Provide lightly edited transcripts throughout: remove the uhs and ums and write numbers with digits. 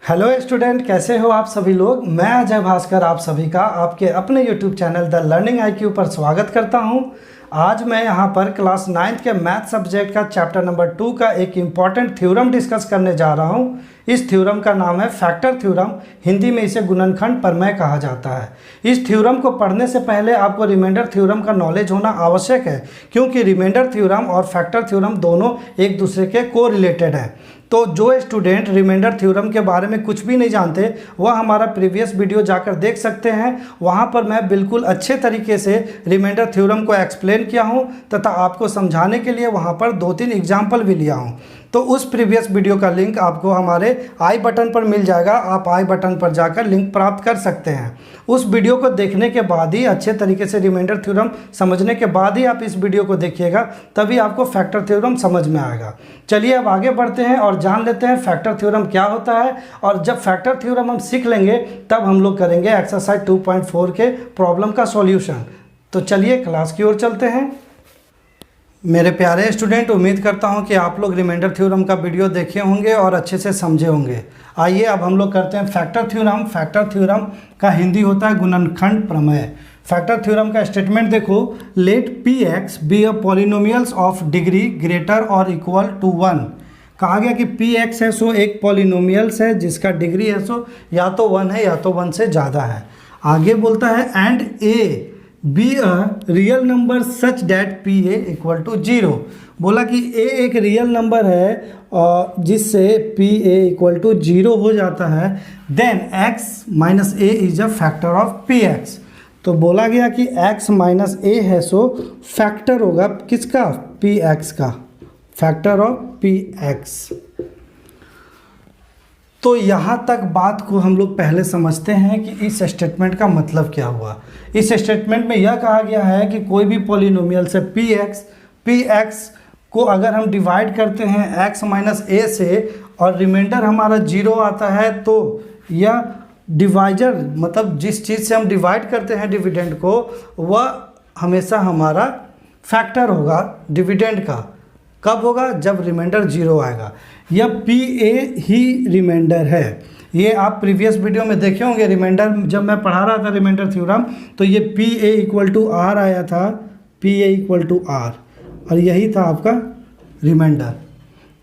Hello student, कैसे हो आप सभी लोग। मैं अजय भास्कर आप सभी का आपके अपने YouTube channel the learning IQ पर स्वागत करता हूं। आज मैं यहां पर क्लास 9th के मैथ सब्जेक्ट का चैप्टर नंबर 2 का एक इम्पॉर्टेंट थ्योरम डिस्कस करने जा रहा हूं। इस थ्योरम का नाम है फैक्टर थ्योरम, हिंदी में इसे गुणनखंड प्रमेय कहा जाता है। इस थ्योरम को पढ़ने से पहले आपको रिमाइंडर थ्योरम का नॉलेज होना आवश्यक है, क्योंकि रिमाइंडर थ्योरम और फैक्टर थ्योरम दोनों एक दूसरे के को रिलेटेड हैं। तो जो स्टूडेंट रिमाइंडर थ्योरम के बारे में कुछ भी नहीं जानते वह हमारा प्रीवियस वीडियो जाकर देख सकते हैं। वहां पर मैं बिल्कुल अच्छे तरीके से रिमाइंडर थ्योरम को एक्सप्लेन किया हूं तथा आपको समझाने के लिए वहां पर 2-3 एग्जाम्पल भी लिया हूं। तो उस प्रीवियस वीडियो का लिंक आपको हमारे आई बटन पर मिल जाएगा, आप आई बटन पर जाकर लिंक प्राप्त कर सकते हैं। उस वीडियो को देखने के बाद ही, अच्छे तरीके से रिमाइंडर थ्योरम समझने के बाद ही आप इस वीडियो को देखिएगा, तभी आपको फैक्टर थ्योरम समझ में आएगा। चलिए अब आगे बढ़ते हैं और जान लेते हैं फैक्टर थ्योरम क्या होता है। और जब फैक्टर थ्योरम हम सीख लेंगे तब हम लोग करेंगे एक्सरसाइज 2.4 के प्रॉब्लम का सॉल्यूशन। तो चलिए क्लास की ओर चलते हैं। मेरे प्यारे स्टूडेंट, उम्मीद करता हूं कि आप लोग रिमाइंडर थ्योरम का वीडियो देखे होंगे और अच्छे से समझे होंगे। आइए अब हम लोग करते हैं फैक्टर थ्योरम। फैक्टर थ्योरम का हिंदी होता है गुणनखंड प्रमेय। फैक्टर थ्योरम का स्टेटमेंट देखो, let Px be a polynomials of degree greater और इक्वल टू 1। कहा गया कि Px है सो एक पॉलिनोमियल्स है जिसका डिग्री है सो या तो 1 है या तो 1 से ज़्यादा है। आगे बोलता है and a be a real number such that Pa equal to 0। बोला कि a एक रियल नंबर है और जिससे Pa इक्वल टू 0 हो जाता है, then x minus a is a factor of Px। तो बोला गया कि x माइनस a है सो फैक्टर होगा किसका, Px का, फैक्टर ऑफ Px। तो यहाँ तक बात को हम लोग पहले समझते हैं कि इस स्टेटमेंट का मतलब क्या हुआ। इस स्टेटमेंट में यह कहा गया है कि कोई भी पॉलिनोमियल से Px को अगर हम डिवाइड करते हैं x माइनस a से और रिमाइंडर हमारा 0 आता है, तो यह डिवाइजर मतलब जिस चीज़ से हम डिवाइड करते हैं डिविडेंड को, वह हमेशा हमारा फैक्टर होगा डिविडेंड का। कब होगा, जब रिमाइंडर 0 आएगा। यह Pa ही रिमाइंडर है। ये आप प्रीवियस वीडियो में देखे होंगे, रिमाइंडर जब मैं पढ़ा रहा था रिमाइंडर थ्योरम, तो ये Pa इक्वल टू R आया था, Pa इक्वल टू R, और यही था आपका रिमाइंडर।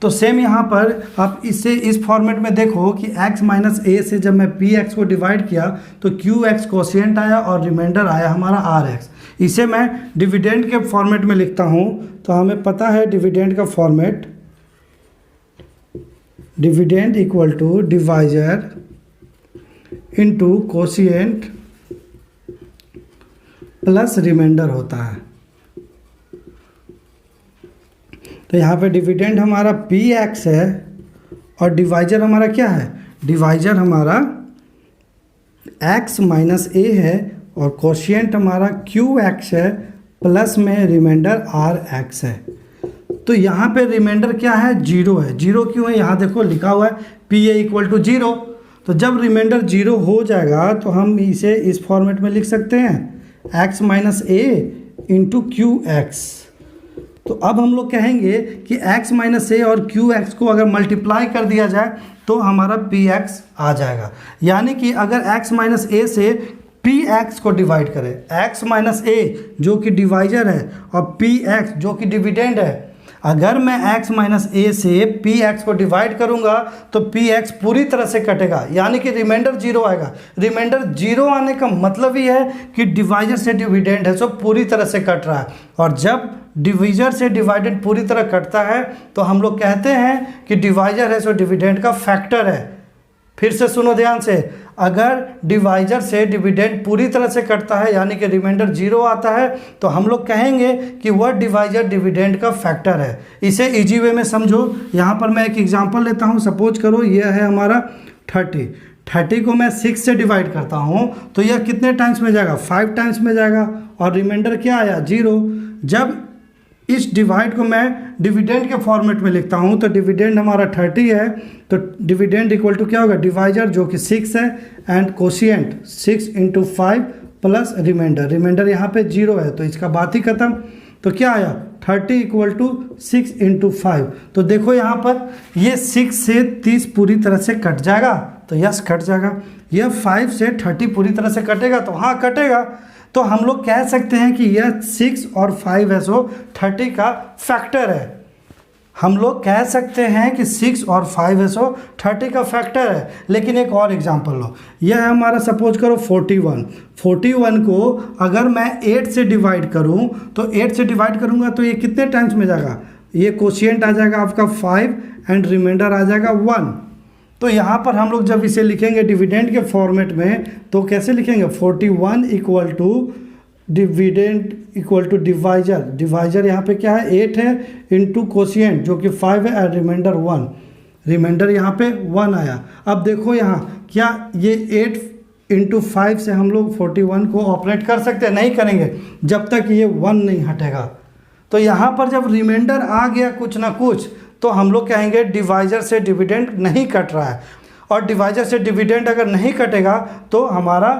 तो सेम यहाँ पर आप इसे इस फॉर्मेट में देखो कि x माइनस a से जब मैं Px को डिवाइड किया तो Qx कोशिएंट आया और रिमाइंडर आया हमारा Rx। इसे मैं डिविडेंड के फॉर्मेट में लिखता हूँ, तो हमें पता है डिविडेंड का format, dividend equal to divisor into quotient plus remainder होता है। तो यहाँ पे डिविडेंड हमारा Px है और डिवाइजर हमारा क्या है, डिवाइजर हमारा x माइनस a है और कोशिएंट हमारा Qx है प्लस में रिमाइंडर Rx है। तो यहाँ पे रिमाइंडर क्या है, 0 है। 0 क्यों है, यहाँ देखो लिखा हुआ है Pa इक्वल टू 0। तो जब रिमाइंडर 0 हो जाएगा तो हम इसे इस फॉर्मेट में लिख सकते हैं x minus a into Qx। तो अब हम लोग कहेंगे कि x माइनस a और Qx को अगर मल्टीप्लाई कर दिया जाए तो हमारा Px आ जाएगा। यानी कि अगर x माइनस a से Px को डिवाइड करें, x माइनस a जो कि डिवाइजर है और Px जो कि डिविडेंड है, अगर मैं x माइनस a से Px को डिवाइड करूंगा तो Px पूरी तरह से कटेगा, यानी कि रिमाइंडर 0 आएगा। रिमाइंडर 0 आने का मतलब ही है कि डिवाइजर से डिविडेंड है सो पूरी तरह से कट रहा है। और जब डिविजर से डिवाइडेंड पूरी तरह कटता है तो हम लोग कहते हैं कि डिवाइजर है सो डिविडेंड का फैक्टर है। फिर से सुनो ध्यान से, अगर डिवाइजर से डिविडेंड पूरी तरह से कटता है यानी कि रिमाइंडर 0 आता है, तो हम लोग कहेंगे कि वह डिवाइजर डिविडेंड का फैक्टर है। इसे इजी वे में समझो। यहाँ पर मैं एक एग्जांपल लेता हूँ। सपोज करो यह है हमारा 30 को मैं 6 से डिवाइड करता हूँ तो यह कितने टाइम्स में जाएगा, 5 टाइम्स में जाएगा और रिमाइंडर क्या आया, 0। जब इस डिवाइड को मैं डिविडेंड के फॉर्मेट में लिखता हूँ तो डिविडेंड हमारा 30 है, तो डिविडेंड इक्वल टू क्या होगा, डिवाइजर जो कि 6 है and quotient 6 into 5 plus remainder यहाँ पे 0 है, तो इसका बात ही खत्म। तो क्या आया, 30 इक्वल टू 6 इंटू 5। तो देखो यहाँ पर ये 6 से 30 पूरी तरह से कट जाएगा, तो यस कट जाएगा। यह 5 से 30 पूरी तरह से कटेगा तो हाँ कटेगा। तो हम लोग कह सकते हैं कि यह 6 और 5 है सो 30 का फैक्टर है। हम लोग कह सकते हैं कि 6 और 5 है सो 30 का फैक्टर है। लेकिन एक और एग्जांपल लो, यह है हमारा सपोज करो 41 को अगर मैं 8 से डिवाइड करूं तो 8 से डिवाइड करूंगा तो ये कितने टाइम्स में जाएगा, ये कोशिएंट आ जाएगा आपका 5 एंड रिमाइंडर आ जाएगा 1। तो यहाँ पर हम लोग जब इसे लिखेंगे डिविडेंड के फॉर्मेट में तो कैसे लिखेंगे, 41 equal to dividend equal to divisor यहाँ पे क्या है 8 है इंटू कोशिएंट जो कि 5 है एंड रिमाइंडर 1, रिमाइंडर यहाँ पे 1 आया। अब देखो यहाँ क्या ये 8 इंटू 5 से हम लोग 41 को ऑपरेट कर सकते हैं, नहीं करेंगे जब तक ये 1 नहीं हटेगा। तो यहाँ पर जब रिमाइंडर आ गया कुछ ना कुछ तो हम लोग कहेंगे डिवाइजर से डिविडेंड नहीं कट रहा है, और डिवाइजर से डिविडेंड अगर नहीं कटेगा तो हमारा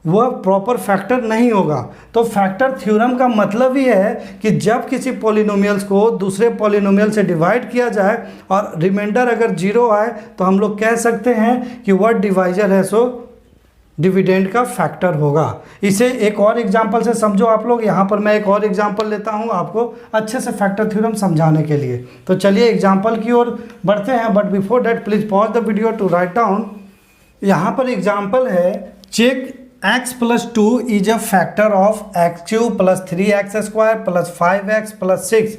वह प्रॉपर फैक्टर नहीं होगा। तो फैक्टर थ्योरम का मतलब ही है कि जब किसी पॉलिनोमियल्स को दूसरे पॉलिनोमियल से डिवाइड किया जाए और रिमाइंडर अगर 0 आए तो हम लोग कह सकते हैं कि वह डिवाइजर है सो डिविडेंड का फैक्टर होगा। इसे एक और एग्जांपल से समझो आप लोग। यहाँ पर मैं एक और एग्जांपल लेता हूँ आपको अच्छे से फैक्टर थ्योरम समझाने के लिए। तो चलिए एग्जांपल की ओर बढ़ते हैं, but before that please pause the video to write down. यहाँ पर एग्जांपल है, check x + 2 is a factor of x³ + 3x² + 5x + 6।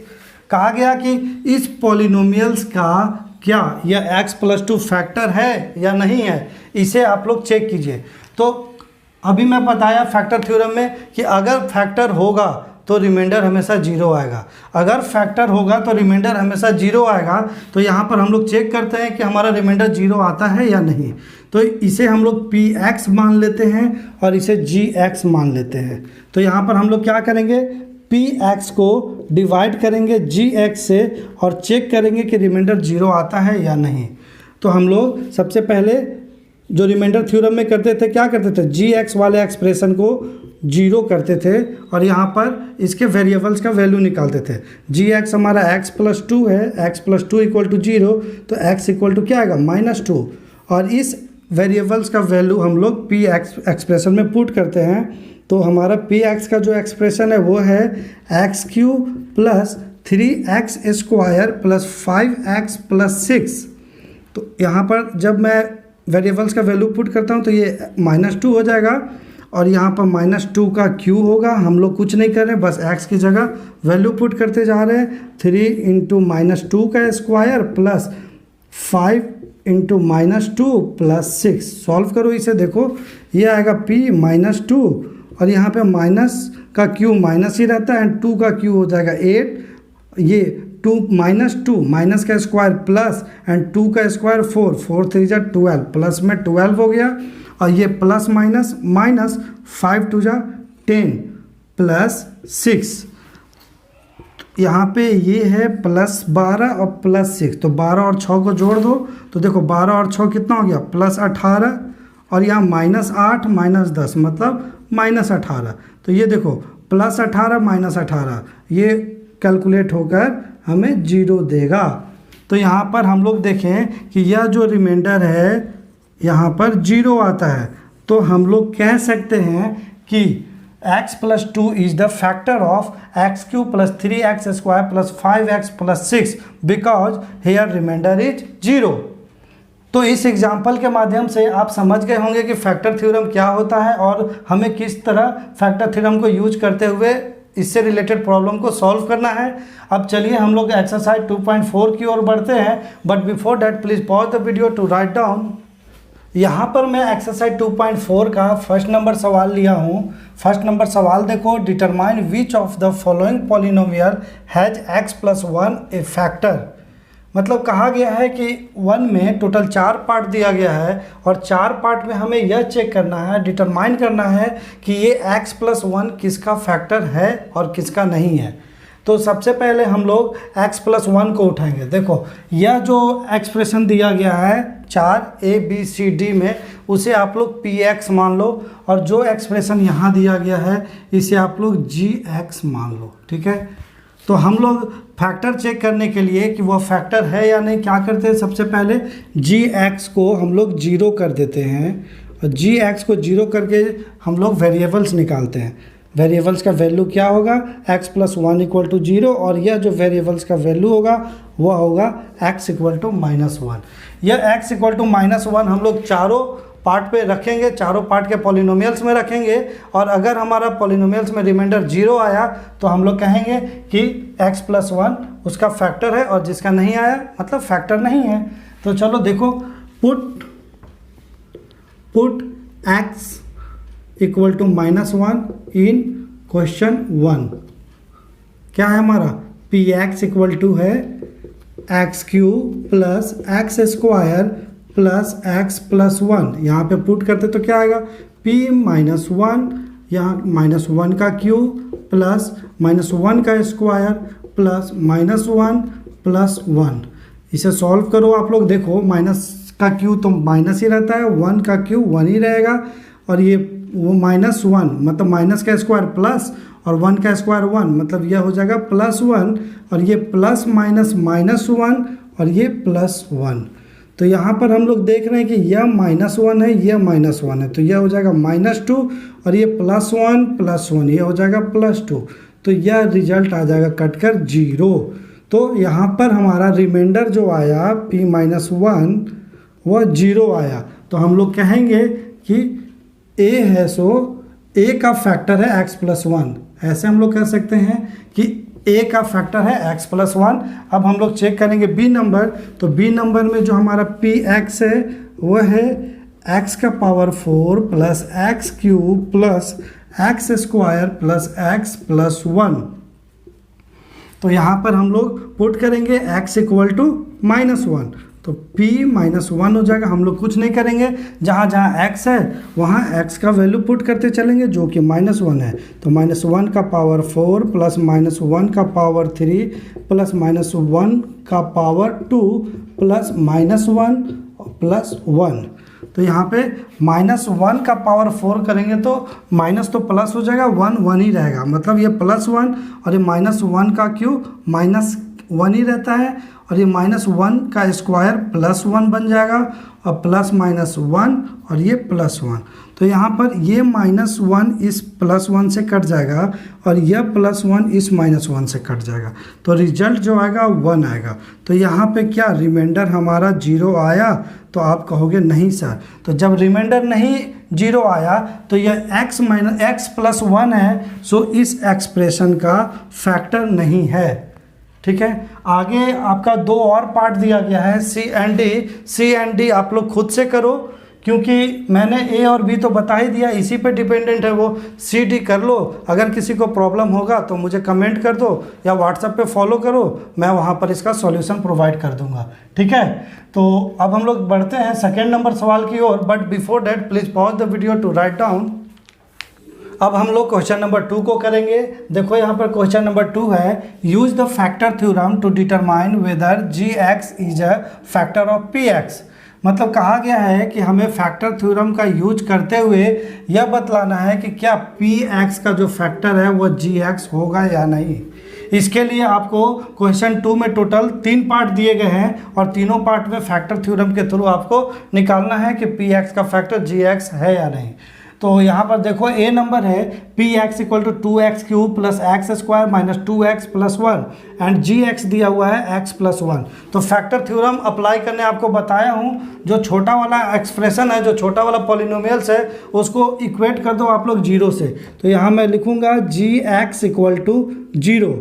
कहा गया कि इस पॉलिनोमियल्स का क्या यह x + 2 फैक्टर है या नहीं है, इसे आप लोग चेक कीजिए। तो अभी मैं बताया फैक्टर थ्योरम में कि अगर फैक्टर होगा तो रिमाइंडर हमेशा 0 आएगा, अगर फैक्टर होगा तो रिमाइंडर हमेशा 0 आएगा। तो यहाँ पर हम लोग चेक करते हैं कि हमारा रिमाइंडर 0 आता है या नहीं। तो इसे हम लोग px मान लेते हैं और इसे gx मान लेते हैं। तो यहाँ पर हम लोग क्या करेंगे, px को डिवाइड करेंगे gx से और चेक करेंगे कि रिमाइंडर 0 आता है या नहीं। तो हम लोग सबसे पहले जो रिमाइंडर थ्योरम में करते थे क्या करते थे, gx वाले एक्सप्रेशन को 0 करते थे और यहाँ पर इसके वेरिएबल्स का वैल्यू निकालते थे। gx हमारा x + 2 है, x + 2 = 0, तो x = क्या आएगा -2, और इस वेरिएबल्स का वैल्यू हम लोग px एक्सप्रेशन में पुट करते हैं। तो हमारा px का जो एक्सप्रेशन है वो है x³ + 3x² + 5x + 6। तो यहाँ पर जब मैं वेरिएबल्स का वैल्यू पुट करता हूँ तो ये -2 हो जाएगा और यहाँ पर -2 का क्यू होगा। हम लोग कुछ नहीं कर रहे हैं, बस x की जगह वैल्यू पुट करते जा रहे हैं। 3 × -2 का स्क्वायर प्लस 5 × -2 + 6। सॉल्व करो इसे, देखो ये आएगा p -2 और यहाँ पे माइनस का क्यू माइनस ही रहता है एंड 2 का क्यू हो जाएगा 8, ये 2 -2 माइनस का स्क्वायर प्लस एंड 2 का स्क्वायर 4, 4 × 3 = 12, प्लस में 12 हो गया और ये प्लस माइनस 5 × 2 = 10 प्लस 6। यहाँ पे ये है +12 और +6, तो 12 और 6 को जोड़ दो तो देखो 12 और 6 कितना हो गया +18, और यहाँ -8 -10 मतलब -18। तो ये देखो +18 -18 ये कैलकुलेट होकर हमें 0 देगा। तो यहाँ पर हम लोग देखें कि यह जो रिमाइंडर है यहाँ पर 0 आता है। तो हम लोग कह सकते हैं कि x + 2 is the factor of x³ + 3x² + 5x + 6 because here remainder is 0। तो इस एग्जाम्पल के माध्यम से आप समझ गए होंगे कि फैक्टर थ्योरम क्या होता है और हमें किस तरह फैक्टर थ्योरम को यूज करते हुए इससे रिलेटेड प्रॉब्लम को सॉल्व करना है। अब चलिए हम लोग एक्सरसाइज 2.4 की ओर बढ़ते हैं, but before that please pause the video to write down. यहाँ पर मैं एक्सरसाइज 2.4 का फर्स्ट नंबर सवाल लिया हूँ। फर्स्ट नंबर सवाल देखो, determine which of the following polynomial has x + 1 A factor. मतलब कहा गया है कि 1 में टोटल 4 पार्ट दिया गया है और 4 पार्ट में हमें यह चेक करना है, डिटरमाइन करना है कि ये x + 1 किसका फैक्टर है और किसका नहीं है। तो सबसे पहले हम लोग x + 1 को उठाएंगे। देखो यह जो एक्सप्रेशन दिया गया है 4 a b c d में, उसे आप लोग px मान लो, और जो एक्सप्रेशन यहाँ दिया गया है इसे आप लोग gx मान लो, ठीक है। तो हम लोग फैक्टर चेक करने के लिए कि वह फैक्टर है या नहीं क्या करते हैं, सबसे पहले g(x) को हम लोग 0 कर देते हैं और g(x) को 0 करके हम लोग वेरिएबल्स निकालते हैं। वेरिएबल्स का वैल्यू क्या होगा, x + 1 = 0 और यह जो वेरिएबल्स का वैल्यू होगा वह होगा x = -1। यह x = -1 हम लोग चारों पार्ट पे रखेंगे, चारों पार्ट के पॉलिनोमियल्स में रखेंगे और अगर हमारा पॉलिनोमियल्स में रिमाइंडर 0 आया तो हम लोग कहेंगे कि x + 1 उसका फैक्टर है और जिसका नहीं आया मतलब फैक्टर नहीं है। तो चलो देखो, पुट x = -1 इन क्वेश्चन 1। क्या है हमारा, px = है x³ + x² + x + 1। यहाँ पे पुट करते तो क्या आएगा, p - 1 यहाँ -1 का क्यूब प्लस -1 का स्क्वायर प्लस -1 + 1। इसे सॉल्व करो आप लोग, देखो माइनस का क्यूब तो माइनस ही रहता है, 1 का क्यूब 1 ही रहेगा और ये वो -1 मतलब माइनस का स्क्वायर प्लस और 1 का स्क्वायर 1 मतलब यह हो जाएगा +1 और ये प्लस माइनस -1 और ये +1। तो यहाँ पर हम लोग देख रहे हैं कि यह -1 है, यह -1 है, तो यह हो जाएगा -2 और ये +1 + 1 ये हो जाएगा +2। तो यह रिजल्ट आ जाएगा कटकर 0। तो यहाँ पर हमारा रिमाइंडर जो आया p - 1 वह 0 आया। तो हम लोग कहेंगे कि a है सो a का फैक्टर है x + 1। ऐसे हम लोग कह सकते हैं कि a का फैक्टर है x + 1। अब हम लोग चेक करेंगे b नंबर, तो b नंबर में जो हमारा px है वह है x⁴ + x³ + x² + x + 1। तो यहाँ पर हम लोग पुट करेंगे x = -1 तो p - 1 हो जाएगा। हम लोग कुछ नहीं करेंगे, जहाँ जहाँ x है वहाँ x का वैल्यू पुट करते चलेंगे जो कि -1 है। तो -1 का पावर 4 + -1 का पावर 3 + -1 का पावर 2 + -1 + 1। तो यहाँ पे -1 का पावर 4 करेंगे तो माइनस तो प्लस हो जाएगा, 1 ही रहेगा, मतलब ये +1 और ये -1 का क्यूब -1 ही रहता है और ये -1 का स्क्वायर +1 बन जाएगा और प्लस -1 और ये +1। तो यहाँ पर ये -1 इस +1 से कट जाएगा और यह +1 इस -1 से कट जाएगा। तो रिजल्ट जो आएगा 1 आएगा। तो यहाँ पे क्या रिमाइंडर हमारा 0 आया, तो आप कहोगे नहीं सर, तो जब रिमाइंडर नहीं 0 आया तो यह x + 1 है, सो इस एक्सप्रेशन का फैक्टर नहीं है। ठीक है, आगे आपका 2 और पार्ट दिया गया है C एंड D आप लोग खुद से करो, क्योंकि मैंने A और B तो बता ही दिया, इसी पे डिपेंडेंट है वो। C D कर लो, अगर किसी को प्रॉब्लम होगा तो मुझे कमेंट कर दो या व्हाट्सएप पे फॉलो करो, मैं वहाँ पर इसका सॉल्यूशन प्रोवाइड कर दूंगा। ठीक है, तो अब हम लोग बढ़ते हैं सेकेंड नंबर सवाल की ओर, but before that please pause the video to write down. अब हम लोग क्वेश्चन नंबर 2 को करेंगे। देखो यहाँ पर क्वेश्चन नंबर 2 है, use the factor theorem to determine whether g(x) is a factor of px। मतलब कहा गया है कि हमें फैक्टर थ्योरम का यूज करते हुए यह बतलाना है कि क्या px का जो फैक्टर है वह gx होगा या नहीं। इसके लिए आपको क्वेश्चन 2 में टोटल 3 पार्ट दिए गए हैं और तीनों पार्ट में फैक्टर थ्योरम के थ्रू आपको निकालना है कि px का फैक्टर gx है या नहीं। तो यहाँ पर देखो A नंबर है px = 2x³ + x² - 2x + 1 and gx दिया हुआ है x + 1। तो फैक्टर थ्योरम अप्लाई करने आपको बताया हूँ, जो छोटा वाला एक्सप्रेशन है, जो छोटा वाला पॉलिनोमियल्स है उसको इक्वेट कर दो आप लोग 0 से। तो यहाँ मैं लिखूँगा gx = 0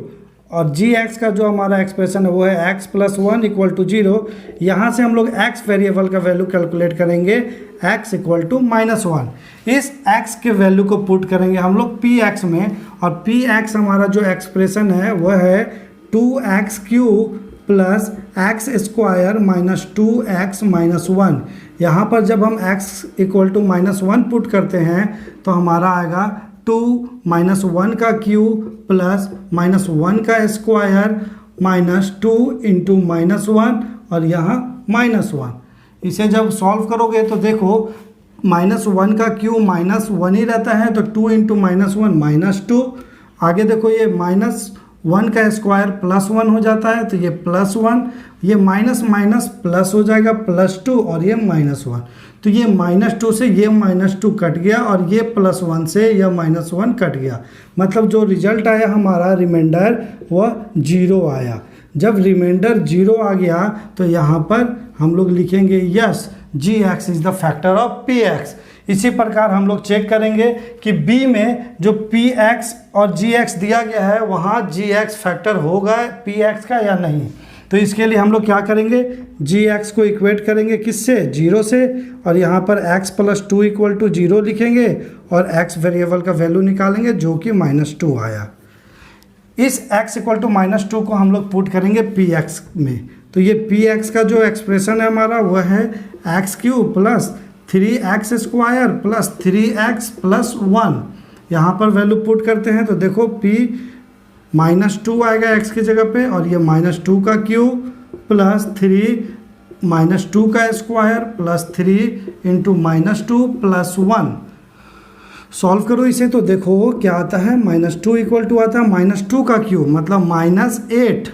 और gx का जो हमारा एक्सप्रेशन है वो है x + 1 = 0। यहाँ से हम लोग x वेरिएबल का वैल्यू कैलकुलेट करेंगे, x = -1। इस x के वैल्यू को पुट करेंगे हम लोग px में और px हमारा जो एक्सप्रेशन है वह है 2x³ + x² - 2x - 1। यहाँ पर जब हम x = -1 पुट करते हैं तो हमारा आएगा 2 - 1 का क्यूब प्लस -1 का स्क्वायर -2 × -1 और यहाँ -1। इसे जब सॉल्व करोगे तो देखो -1 का क्यूब -1 ही रहता है, तो 2 × -1 -2। आगे देखो ये 1 का स्क्वायर +1 हो जाता है, तो ये +1, ये माइनस माइनस प्लस हो जाएगा +2 और ये -1, तो ये -2 से ये -2 कट गया और ये +1 से यह -1 कट गया। मतलब जो रिजल्ट आया हमारा रिमाइंडर वह 0 आया। जब रिमाइंडर 0 आ गया तो यहाँ पर हम लोग लिखेंगे yes gx is the factor of px। इसी प्रकार हम लोग चेक करेंगे कि b में जो px और gx दिया गया है वहाँ gx फैक्टर होगा px का या नहीं। तो इसके लिए हम लोग क्या करेंगे, gx को इक्वेट करेंगे किससे, 0 से, और यहाँ पर x + 2 = 0 लिखेंगे और x वेरिएबल का वैल्यू निकालेंगे जो कि -2 आया। इस x = -2 को हम लोग पुट करेंगे px में, तो ये px का जो एक्सप्रेशन है हमारा वह है x³ + 3x² + 3x + 1। यहाँ पर वैल्यू पुट करते हैं तो देखो p -2 आएगा x की जगह पे, और ये -2 का क्यूब प्लस 3 -2 का स्क्वायर प्लस 3 × -2 + 1। सॉल्व करो इसे तो देखो क्या आता है, -2 = आता है -2 का क्यूब मतलब -8,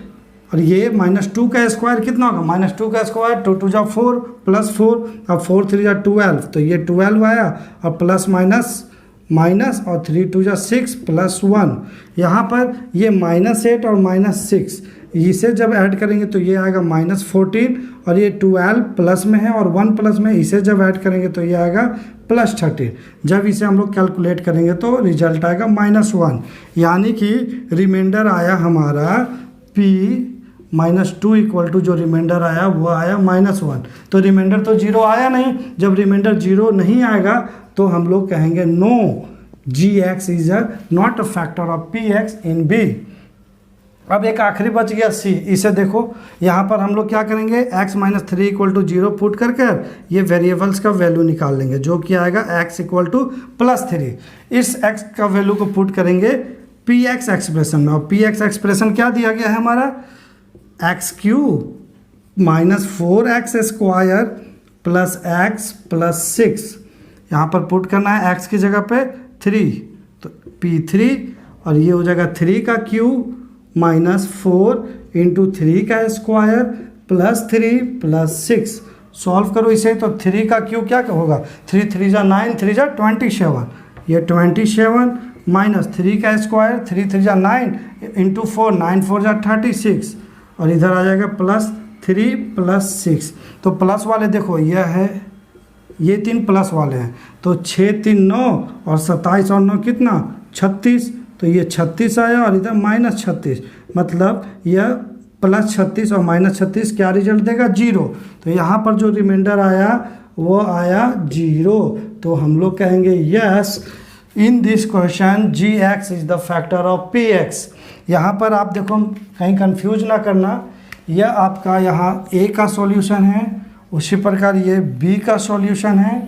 और ये -2 का स्क्वायर कितना होगा, -2 का स्क्वायर 2 × 2 = 4 + 4, अब 4 × 3 = 12, तो ये 12 आया, और प्लस माइनस माइनस और 3 × 2 = 6 + 1। यहाँ पर ये -8 और -6 इसे जब ऐड करेंगे तो ये आएगा -14, और ये 12 प्लस में है और 1 प्लस में, इसे जब ऐड करेंगे तो ये आएगा +13। जब इसे हम लोग कैलकुलेट करेंगे तो रिजल्ट आएगा -1, यानी कि रिमाइंडर आया हमारा p -2 = जो रिमाइंडर आया वो आया -1। तो रिमाइंडर तो 0 आया नहीं, जब रिमाइंडर 0 नहीं आएगा तो हम लोग कहेंगे no gx is not a factor of px in b। अब एक आखिरी बच गया c, इसे देखो यहाँ पर हम लोग क्या करेंगे, x - 3 = 0 पुट कर ये वेरिएबल्स का वैल्यू निकाल लेंगे जो कि आएगा x = +3। इस x का वैल्यू को पुट करेंगे px एक्सप्रेशन में, और px एक्सप्रेशन क्या दिया गया है हमारा, x³ - 4x² + x + 6। यहाँ पर पुट करना है x की जगह पे 3, तो p3, और ये हो जाएगा 3 का क्यूब -4 × 3 का स्क्वायर + 3 + 6। सॉल्व करो इसे तो 3 का क्यूब क्या होगा, 3 × 3 = 9, 3 × 27, ये 27 माइनस 3 का स्क्वायर, 3 × 3 = 9 × 4, 9 × 4 = 36, और इधर आ जाएगा +3 + 6। तो प्लस वाले देखो यह है, ये 3 प्लस वाले हैं, तो 6 × 3 = 9 और 27 और 9 कितना 36, तो ये 36 आया और इधर -36, मतलब यह +36 और -36 क्या रिजल्ट देगा 0। तो यहाँ पर जो रिमाइंडर आया वो आया 0। तो हम लोग कहेंगे yes in this question gx is the factor of px। यहाँ पर आप देखो कहीं कंफ्यूज ना करना, यह आपका यहाँ a का सॉल्यूशन है, उसी प्रकार ये b का सॉल्यूशन है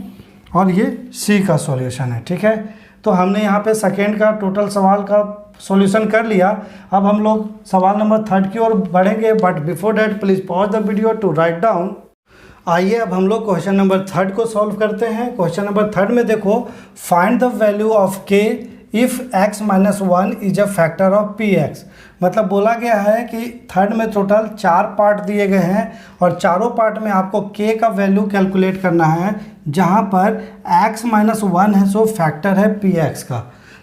और ये c का सॉल्यूशन है, ठीक है। तो हमने यहाँ पे सेकेंड का टोटल सवाल का सॉल्यूशन कर लिया। अब हम लोग सवाल नंबर 3 की ओर बढ़ेंगे, but before that please pause the video to write down. आइए अब हम लोग क्वेश्चन नंबर 3 को सॉल्व करते हैं। क्वेश्चन नंबर 3 में देखो, find the value of k if x - 1 is a factor of px। मतलब बोला गया है कि थर्ड में टोटल 4 पार्ट दिए गए हैं और चारों पार्ट में आपको k का वैल्यू कैलकुलेट करना है, जहां पर x - 1 है सो फैक्टर है px का।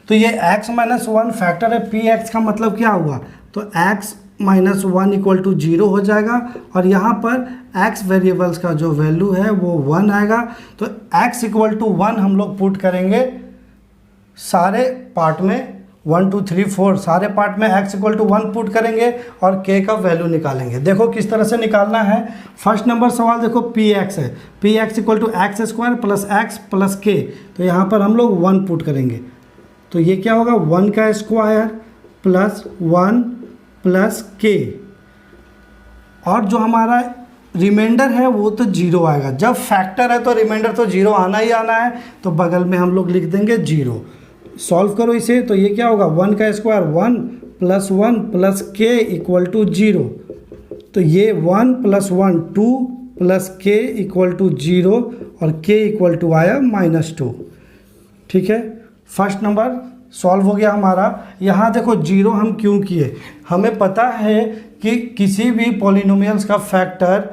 तो ये x - 1 फैक्टर है px का मतलब क्या हुआ, तो x - 1 = 0 हो जाएगा, और यहाँ पर x वेरिएबल्स का जो वैल्यू है वो 1 आएगा। तो x = 1 हम लोग पुट करेंगे सारे पार्ट में, 1 2 3 4 सारे पार्ट में x = 1 पुट करेंगे और k का वैल्यू निकालेंगे। देखो किस तरह से निकालना है। फर्स्ट नंबर सवाल देखो px है, px = x² + x + k। तो यहाँ पर हम लोग 1 पुट करेंगे, तो ये क्या होगा 1 का स्क्वायर प्लस 1 प्लस k, और जो हमारा रिमाइंडर है वो तो 0 आएगा। जब फैक्टर है तो रिमाइंडर तो 0 आना ही आना है, तो बगल में हम लोग लिख देंगे 0। सॉल्व करो इसे तो ये क्या होगा 1 का स्क्वायर 1 + 1 + k = 0। तो ये 1 + 1 2 + k = 0 और k = आया -2, ठीक है। फर्स्ट नंबर सॉल्व हो गया हमारा। यहाँ देखो 0 हम क्यों किए, हमें पता है कि किसी भी पॉलिनोमियल्स का फैक्टर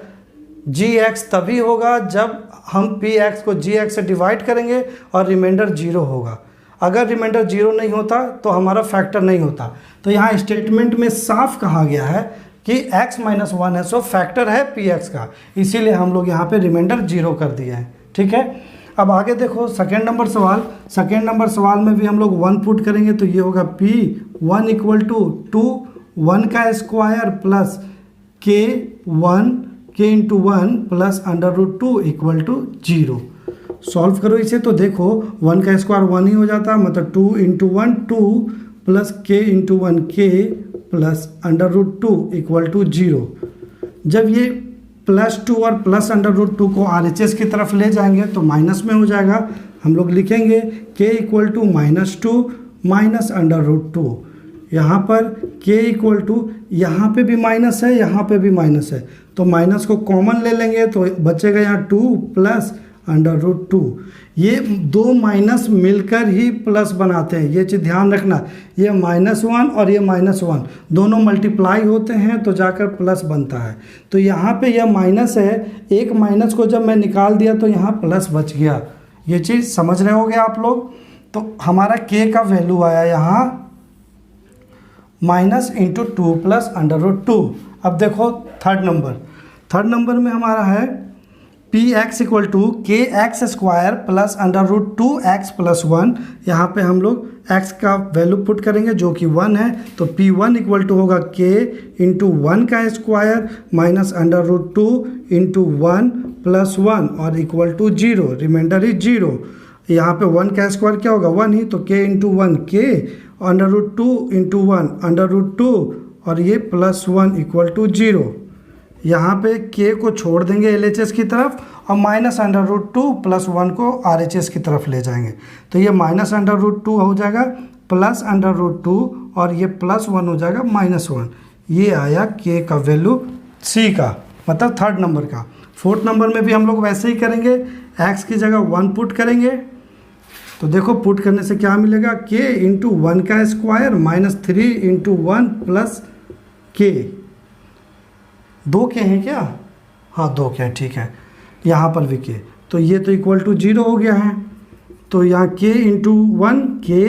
gx तभी होगा जब हम px को gx से डिवाइड करेंगे और रिमाइंडर 0 होगा। अगर रिमाइंडर 0 नहीं होता तो हमारा फैक्टर नहीं होता। तो यहाँ स्टेटमेंट में साफ कहा गया है कि x माइनस 1 है, सो फैक्टर है px का, इसीलिए हम लोग यहाँ पे रिमाइंडर 0 कर दिए हैं। ठीक है, अब आगे देखो सेकेंड नंबर सवाल। सेकेंड नंबर सवाल में भी हम लोग 1 पुट करेंगे तो ये होगा p1 इक्वल टू 1 का square plus k into 1 plus √2 equal to 0। Solve करो इसे तो देखो 1 का स्क्वायर 1 ही हो जाता है, मतलब 2 into 1 2 plus k into 1 k plus √2 equal to 0। जब ये +2 और प्लस √2 को RHS की तरफ ले जाएंगे तो माइनस में हो जाएगा। हम लोग लिखेंगे k इक्वल टू -2 माइनस √2। यहाँ पर k इक्वल टू, यहाँ पे भी माइनस है, यहाँ पे भी माइनस है, तो माइनस को कॉमन ले लेंगे तो बचेगा यहाँ 2 प्लस √2। ये दो माइनस मिलकर ही प्लस बनाते हैं, ये चीज़ ध्यान रखना। ये -1 और ये -1 दोनों मल्टीप्लाई होते हैं तो जाकर प्लस बनता है। तो यहाँ पे यह माइनस है, एक माइनस को जब मैं निकाल दिया तो यहाँ प्लस बच गया। ये चीज़ समझ रहे होगे आप लोग। तो हमारा k का वैल्यू आया यहाँ -2 प्लस √2। अब देखो थर्ड नंबर में हमारा है px equal to kx square plus √2x plus 1। यहाँ पे हम लोग x का वैल्यू पुट करेंगे जो कि 1 है, तो p1 इक्वल टू होगा k इंटू 1 का स्क्वायर माइनस √2 इंटू 1 प्लस 1 और इक्वल टू 0, रिमाइंडर इज 0। यहाँ पे 1 का स्क्वायर क्या होगा 1 ही, तो k इंटू 1 k √2 इंटू 1 √2 और ये प्लस 1 इक्वल टू 0। यहाँ पे k को छोड़ देंगे LHS की तरफ और माइनस √2 प्लस 1 को RHS की तरफ ले जाएंगे, तो ये माइनस √2 हो जाएगा प्लस √2 और ये प्लस 1 हो जाएगा -1। ये आया k का वैल्यू C का, मतलब थर्ड नंबर का। फोर्थ नंबर में भी हम लोग वैसे ही करेंगे, x की जगह 1 पुट करेंगे तो देखो पुट करने से क्या मिलेगा, k इंटू 1 का स्क्वायर -3 इंटू 1 प्लस k। 2 के हैं क्या, हाँ 2 के हैं, ठीक है। यहाँ पर भी k, तो ये तो इक्वल टू 0 हो गया है। तो यहाँ k into 1 k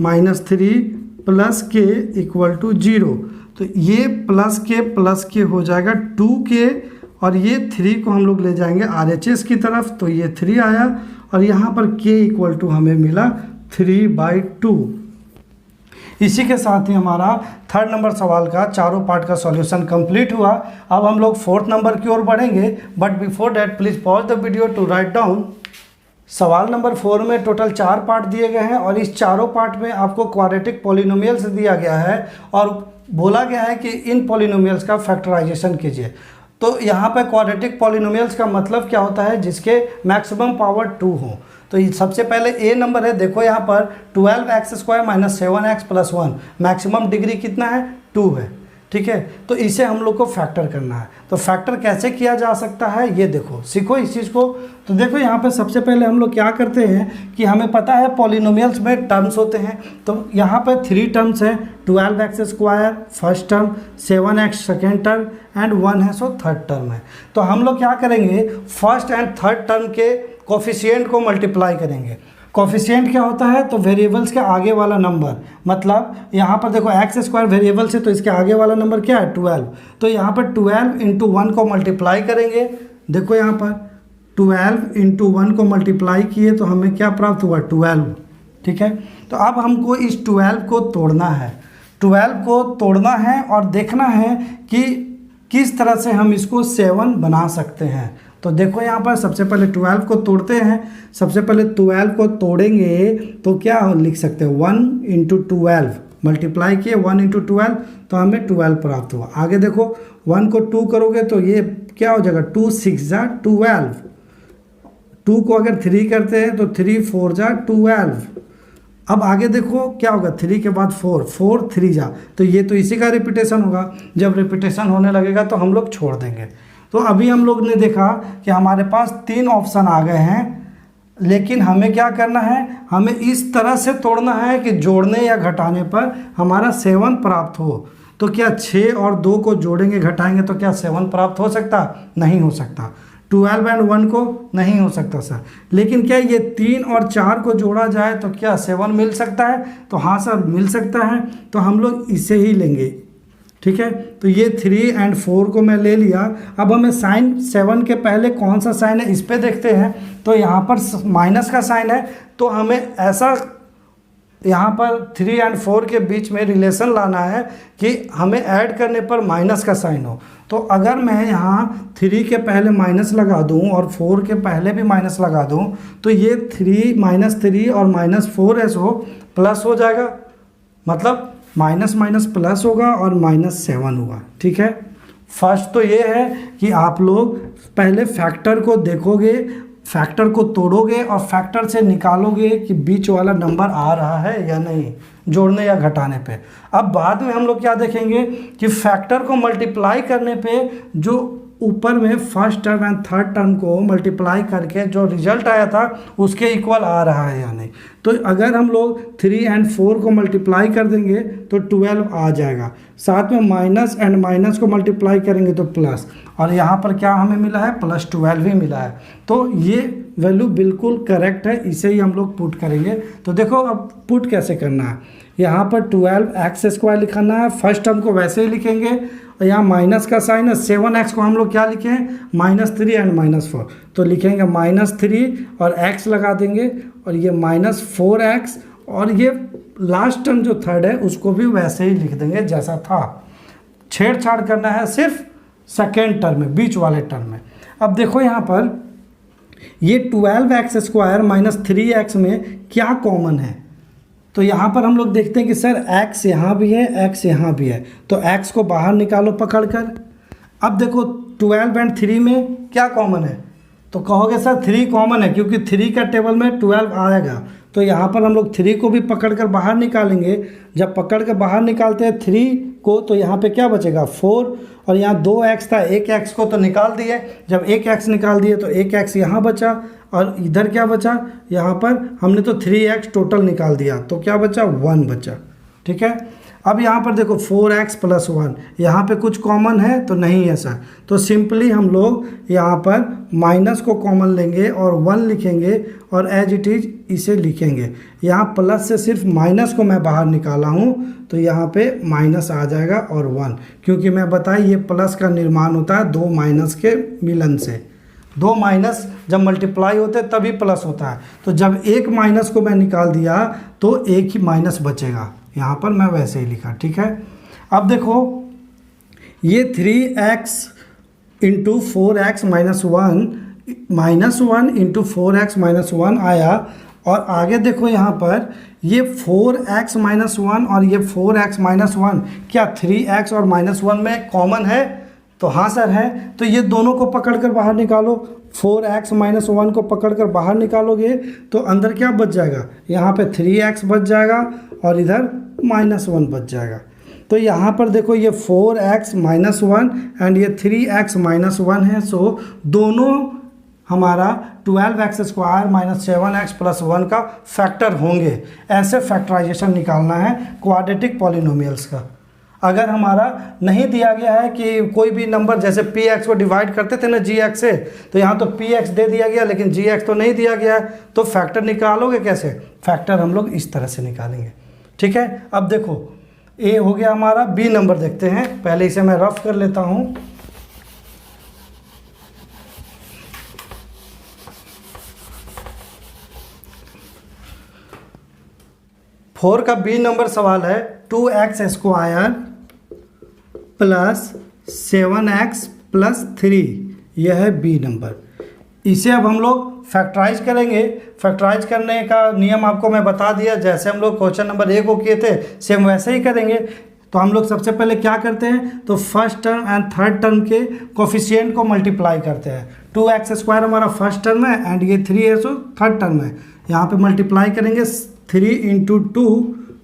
-3 plus k equal to 0। तो ये प्लस k हो जाएगा 2k और ये 3 को हम लोग ले जाएंगे RHS की तरफ, तो ये 3 आया और यहाँ पर k इक्वल टू हमें मिला 3/2। इसी के साथ ही हमारा थर्ड नंबर सवाल का चारों पार्ट का सॉल्यूशन कंप्लीट हुआ। अब हम लोग फोर्थ नंबर की ओर बढ़ेंगे, but before that please pause the video to write down. सवाल नंबर 4 में टोटल 4 पार्ट दिए गए हैं और इस चारों पार्ट में आपको क्वाड्रेटिक पॉलिनोमियल्स दिया गया है और बोला गया है कि इन पॉलिनोमियल्स का फैक्टराइजेशन कीजिए। तो यहाँ पर क्वाड्रेटिक पॉलिनोमियल्स का मतलब क्या होता है, जिसके मैक्सिमम पावर 2 हो। तो सबसे पहले ए नंबर है, देखो यहाँ पर 12x square minus 7x plus 1, maximum degree कितना है 2 है, ठीक है। तो इसे हम लोग को फैक्टर करना है। तो फैक्टर कैसे किया जा सकता है ये देखो, सीखो इस चीज़ को। तो देखो यहाँ पे सबसे पहले हम लोग क्या करते हैं कि हमें पता है पॉलिनोमियल्स में टर्म्स होते हैं। तो यहाँ पर 3 टर्म्स हैं, 12x square first term, 7x second term and 1 है सो थर्ड टर्म है। तो हम लोग क्या करेंगे, फर्स्ट एंड थर्ड टर्म के कोफिशिएंट को मल्टीप्लाई करेंगे। कोफिशिएंट क्या होता है, तो वेरिएबल्स के आगे वाला नंबर, मतलब यहाँ पर देखो एक्स स्क्वायर वेरिएबल से, तो इसके आगे वाला नंबर क्या है 12। तो यहाँ पर 12 इंटू 1 को मल्टीप्लाई करेंगे। देखो यहाँ पर 12 इंटू 1 को मल्टीप्लाई किए तो हमें क्या प्राप्त हुआ 12, ठीक है। तो अब हमको इस 12 को तोड़ना है, 12 को तोड़ना है और देखना है कि किस तरह से हम इसको 7 बना सकते हैं। तो देखो यहाँ पर सबसे पहले 12 को तोड़ते हैं। सबसे पहले 12 को तोड़ेंगे तो क्या लिख सकते हैं 1 इंटू 12 मल्टीप्लाई किए 1 इंटू 12 तो हमें 12 प्राप्त हुआ। आगे देखो 1 को 2 करोगे तो ये क्या हो जाएगा 2 6 जा 12, 2 को अगर 3 करते हैं तो 3 4 जा 12। अब आगे देखो क्या होगा 3 के बाद 4 4 3 जा, तो ये तो इसी का रिपीटेशन होगा। जब रिपीटेशन होने लगेगा तो हम लोग छोड़ देंगे। तो अभी हम लोग ने देखा कि हमारे पास 3 ऑप्शन आ गए हैं लेकिन हमें क्या करना है, हमें इस तरह से तोड़ना है कि जोड़ने या घटाने पर हमारा 7 प्राप्त हो। तो क्या 6 और 2 को जोड़ेंगे घटाएंगे तो क्या 7 प्राप्त हो सकता? नहीं हो सकता। 12 एंड 1 को नहीं हो सकता सर। लेकिन क्या ये 3 और 4 को जोड़ा जाए तो क्या 7 मिल सकता है? तो हाँ सर मिल सकता है। तो हम लोग इसे ही लेंगे, ठीक है। तो ये 3 एंड 4 को मैं ले लिया। अब हमें साइन 7 के पहले कौन सा साइन है इस पे देखते हैं। तो यहाँ पर माइनस का साइन है, तो हमें ऐसा यहाँ पर 3 एंड 4 के बीच में रिलेशन लाना है कि हमें ऐड करने पर माइनस का साइन हो। तो अगर मैं यहाँ 3 के पहले माइनस लगा दूँ और 4 के पहले भी माइनस लगा दूँ तो ये 3 और -4s हो प्लस हो जाएगा, मतलब माइनस माइनस प्लस होगा और -7 होगा, ठीक है। फर्स्ट तो ये है कि आप लोग पहले फैक्टर को देखोगे, फैक्टर को तोड़ोगे और फैक्टर से निकालोगे कि बीच वाला नंबर आ रहा है या नहीं, जोड़ने या घटाने पे। अब बाद में हम लोग क्या देखेंगे कि फैक्टर को मल्टीप्लाई करने पे जो ऊपर में first term and third term को मल्टीप्लाई करके जो रिजल्ट आया था उसके इक्वल आ रहा है या नहीं। तो अगर हम लोग 3 एंड 4 को मल्टीप्लाई कर देंगे तो 12 आ जाएगा। साथ में माइनस एंड माइनस को मल्टीप्लाई करेंगे तो प्लस, और यहाँ पर क्या हमें मिला है? +12 ही मिला है। तो ये वैल्यू बिल्कुल करेक्ट है, इसे ही हम लोग पुट करेंगे। तो देखो अब पुट कैसे करना है। यहाँ पर 12x² लिखना है, फर्स्ट टर्म को वैसे ही लिखेंगे, और यहाँ माइनस का साइन है। 7x को हम लोग क्या लिखें? -3 एंड -4, तो लिखेंगे -3 और x लगा देंगे, और ये -4x, और ये लास्ट टर्म जो थर्ड है उसको भी वैसे ही लिख देंगे जैसा था। छेड़छाड़ करना है सिर्फ सेकेंड टर्म में, बीच वाले टर्म में। अब देखो यहाँ पर ये 12x² -3x में क्या कॉमन है। तो यहाँ पर हम लोग देखते हैं कि सर x यहाँ भी है, x यहाँ भी है, तो x को बाहर निकालो पकड़कर। अब देखो 12 एंड 3 में क्या कॉमन है, तो कहोगे सर 3 कॉमन है क्योंकि 3 का टेबल में 12 आएगा। तो यहाँ पर हम लोग 3 को भी पकड़कर बाहर निकालेंगे। जब पकड़ कर बाहर निकालते हैं 3 को तो यहाँ पे क्या बचेगा? 4, और यहाँ 2x था, 1x को तो निकाल दिए। जब 1x निकाल दिए तो 1x यहाँ बचा, और इधर क्या बचा? यहाँ पर हमने तो 3x टोटल निकाल दिया, तो क्या बचा? 1 बचा, ठीक है। अब यहाँ पर देखो 4x + 1, यहाँ पे कुछ कॉमन है तो नहीं है सर। तो सिंपली हम लोग यहाँ पर माइनस को कॉमन लेंगे और 1 लिखेंगे, और एज इट इज इसे लिखेंगे। यहाँ प्लस से सिर्फ माइनस को मैं बाहर निकाला हूँ, तो यहाँ पे माइनस आ जाएगा और 1, क्योंकि मैं बताया ये प्लस का निर्माण होता है 2 माइनस के मिलन से। 2 माइनस जब मल्टीप्लाई होते हैं तभी प्लस होता है। तो जब एक माइनस को मैं निकाल दिया तो एक ही माइनस बचेगा, यहाँ पर मैं वैसे ही लिखा, ठीक है। अब देखो ये 3x × 4x - 1 × 4x - 1 आया, और आगे देखो यहाँ पर ये 4x - 1 और ये 4x - 1 क्या 3x और -1 में कॉमन है? तो हाँ सर है। तो ये दोनों को पकड़कर बाहर निकालो, 4x - 1 को पकड़कर बाहर निकालोगे तो अंदर क्या बच जाएगा? यहाँ पे 3x बच जाएगा और इधर -1 बच जाएगा। तो यहाँ पर देखो ये 4x - 1 एंड ये 3x - 1 है। सो दोनों हमारा 12x² - 7x + 1 का फैक्टर होंगे। ऐसे फैक्टराइजेशन निकालना है क्वाड्रेटिक पॉलिनोमियल्स का। अगर हमारा नहीं दिया गया है कि कोई भी नंबर, जैसे px को डिवाइड करते थे ना gx से, तो यहाँ तो px दे दिया गया लेकिन gx तो नहीं दिया गया है, तो फैक्टर निकालोगे कैसे? फैक्टर हम लोग इस तरह से निकालेंगे, ठीक है। अब देखो a हो गया हमारा, b नंबर देखते हैं। पहले इसे मैं रफ कर लेता हूँ। फोर का बी नंबर सवाल है 2x² + 7x + 3, यह है बी नंबर। इसे अब हम लोग फैक्टराइज करेंगे। फैक्टराइज करने का नियम आपको मैं बता दिया, जैसे हम लोग क्वेश्चन नंबर 1 को किए थे सेम वैसे ही करेंगे। तो हम लोग सबसे पहले क्या करते हैं, तो first term and third term के कोफिशिएंट को मल्टीप्लाई करते हैं। 2x² हमारा फर्स्ट टर्म है एंड ये 3 है सो थर्ड टर्म है। यहाँ पे मल्टीप्लाई करेंगे 3 × 2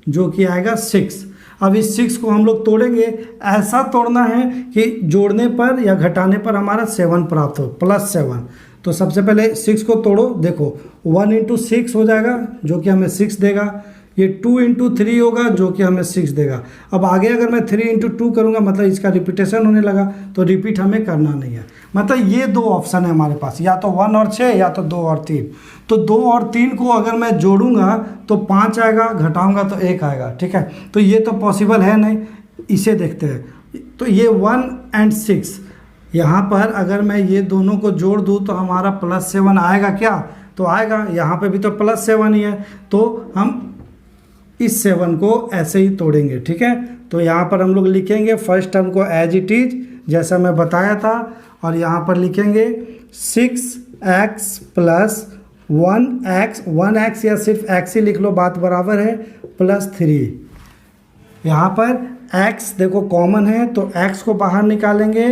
जो कि आएगा 6। अब इस 6 को हम लोग तोड़ेंगे, ऐसा तोड़ना है कि जोड़ने पर या घटाने पर हमारा 7 प्राप्त हो, +7। तो सबसे पहले 6 को तोड़ो, देखो 1 इंटू 6 हो जाएगा जो कि हमें 6 देगा, ये 2 इंटू 3 होगा जो कि हमें 6 देगा। अब आगे अगर मैं 3 इंटू 2 करूँगा मतलब इसका रिपीटेशन होने लगा, तो रिपीट हमें करना नहीं है। मतलब ये दो ऑप्शन है हमारे पास, या तो 1 और 6 या तो 2 और 3। तो 2 और 3 को अगर मैं जोड़ूंगा तो 5 आएगा, घटाऊंगा तो 1 आएगा, ठीक है। तो ये तो पॉसिबल है नहीं, इसे देखते हैं। तो ये 1 और 6 यहाँ पर अगर मैं ये दोनों को जोड़ दूँ तो हमारा +7 आएगा क्या? तो आएगा। यहाँ पे भी तो +7 ही है, तो हम इस 7 को ऐसे ही तोड़ेंगे, ठीक है। तो यहाँ पर हम लोग लिखेंगे फर्स्ट टर्म को एज इट इज जैसा मैं बताया था, और यहाँ पर लिखेंगे 6x + 1x या सिर्फ x ही लिख लो, बात बराबर है, +3। यहाँ पर x देखो कॉमन है तो x को बाहर निकालेंगे,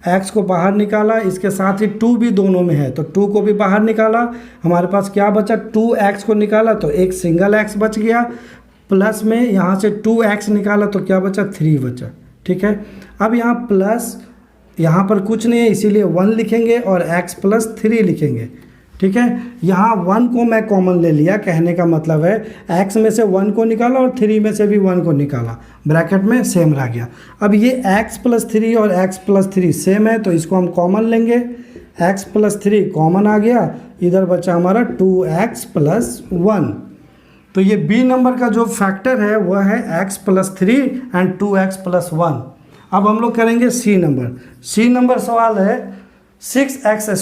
x को बाहर निकाला, इसके साथ ही 2 भी दोनों में है तो 2 को भी बाहर निकाला, हमारे पास क्या बचा? 2x को निकाला तो एक सिंगल x बच गया, प्लस में यहाँ से 2x निकाला तो क्या बचा? 3 बचा, ठीक है। अब यहाँ प्लस, यहाँ पर कुछ नहीं है इसीलिए 1 लिखेंगे और x + 3 लिखेंगे, ठीक है। यहाँ 1 को मैं कॉमन ले लिया, कहने का मतलब है x में से 1 को निकाला और 3 में से भी 1 को निकाला, ब्रैकेट में सेम रह गया। अब ये x + 3 और x + 3 सेम है तो इसको हम कॉमन लेंगे, x + 3 कॉमन आ गया, इधर बचा हमारा 2x + 1। तो ये बी नंबर का जो फैक्टर है वह है x + 3 एंड 2x + 1। अब हम लोग करेंगे सी नंबर सवाल है 6x²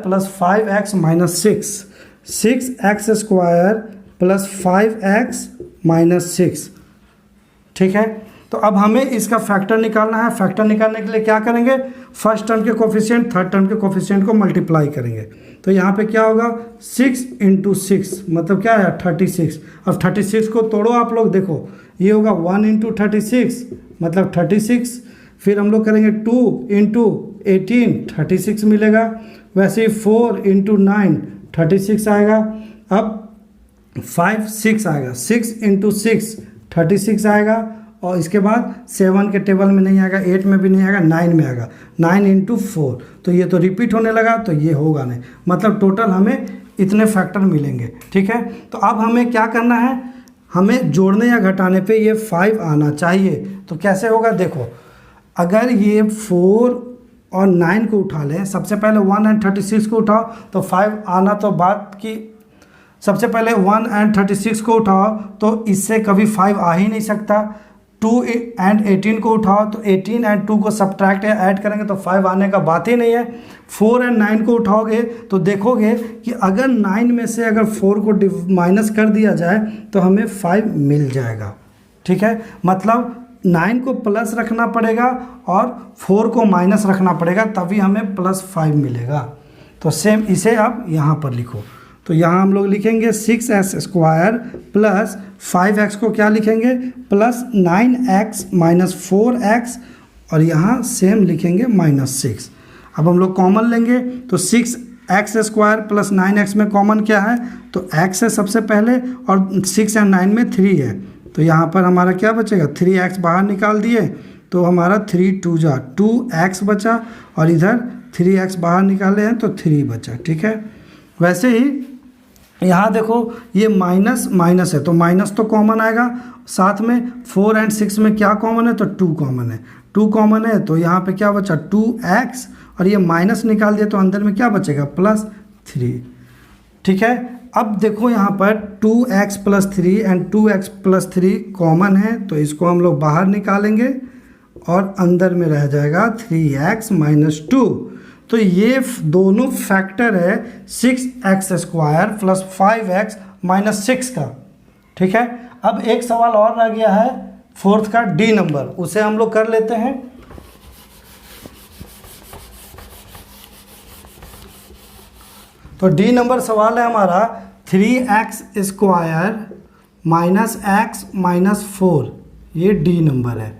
+ 5x - 6, 6x² + 5x - 6, ठीक है। तो अब हमें इसका फैक्टर निकालना है। फैक्टर निकालने के लिए क्या करेंगे? फर्स्ट टर्म के कोफिशिएंट थर्ड टर्म के कोफिशिएंट को मल्टीप्लाई करेंगे। तो यहाँ पे क्या होगा? 6 × 6 मतलब क्या है? 36। अब 36 को तोड़ो आप लोग, देखो ये होगा 1 × 36 मतलब 36, फिर हम लोग करेंगे 2 × 18 36 मिलेगा, वैसे ही 4 × 9 36 आएगा। अब 5 6 आएगा, 6 × 6 36 आएगा, और इसके बाद 7 के टेबल में नहीं आएगा, 8 में भी नहीं आएगा, 9 में आएगा, 9 × 4। तो ये तो रिपीट होने लगा तो ये होगा नहीं, मतलब टोटल हमें इतने फैक्टर मिलेंगे, ठीक है। तो अब हमें क्या करना है? हमें जोड़ने या घटाने पे ये 5 आना चाहिए। तो कैसे होगा? देखो अगर ये 4 और 9 को उठा लें, सबसे पहले 1 और 36 को उठाओ तो 5 आना तो बात की, सबसे पहले 1 और 36 को उठाओ तो इससे कभी 5 आ ही नहीं सकता। 2 और 18 को उठाओ तो 18 और 2 को सब्ट्रैक्ट या ऐड करेंगे तो 5 आने का बात ही नहीं है। 4 और 9 को उठाओगे तो देखोगे कि अगर 9 में से अगर 4 को माइनस कर दिया जाए तो हमें 5 मिल जाएगा, ठीक है। मतलब 9 को प्लस रखना पड़ेगा और 4 को माइनस रखना पड़ेगा, तभी हमें +5 मिलेगा। तो सेम इसे आप यहाँ पर लिखो। तो यहाँ हम लोग लिखेंगे 6x² + 5x को क्या लिखेंगे? +9x - 4x, और यहाँ सेम लिखेंगे -6। अब हम लोग कॉमन लेंगे तो 6x² + 9x में कॉमन क्या है? तो x है सबसे पहले, और 6 और 9 में 3 है, तो यहाँ पर हमारा क्या बचेगा? 3x बाहर निकाल दिए तो हमारा 3 2 जा 2x बचा, और इधर 3x बाहर निकाले हैं तो 3 बचा, ठीक है। वैसे ही यहाँ देखो ये माइनस है तो माइनस तो कॉमन आएगा, साथ में 4 और 6 में क्या कॉमन है? तो 2 कॉमन है, 2 कॉमन है तो यहाँ पे क्या बचा? 2x, और ये माइनस निकाल दिया तो अंदर में क्या बचेगा? +3, ठीक है। अब देखो यहाँ पर 2x + 3 एंड 2x + 3 कॉमन है तो इसको हम लोग बाहर निकालेंगे और अंदर में रह जाएगा 3x - 2। तो ये दोनों फैक्टर है 6x² + 5x - 6 का, ठीक है। अब एक सवाल और रह गया है फोर्थ का, डी नंबर, उसे हम लोग कर लेते हैं। तो डी नंबर सवाल है हमारा 3x² - x - 4, ये डी नंबर है।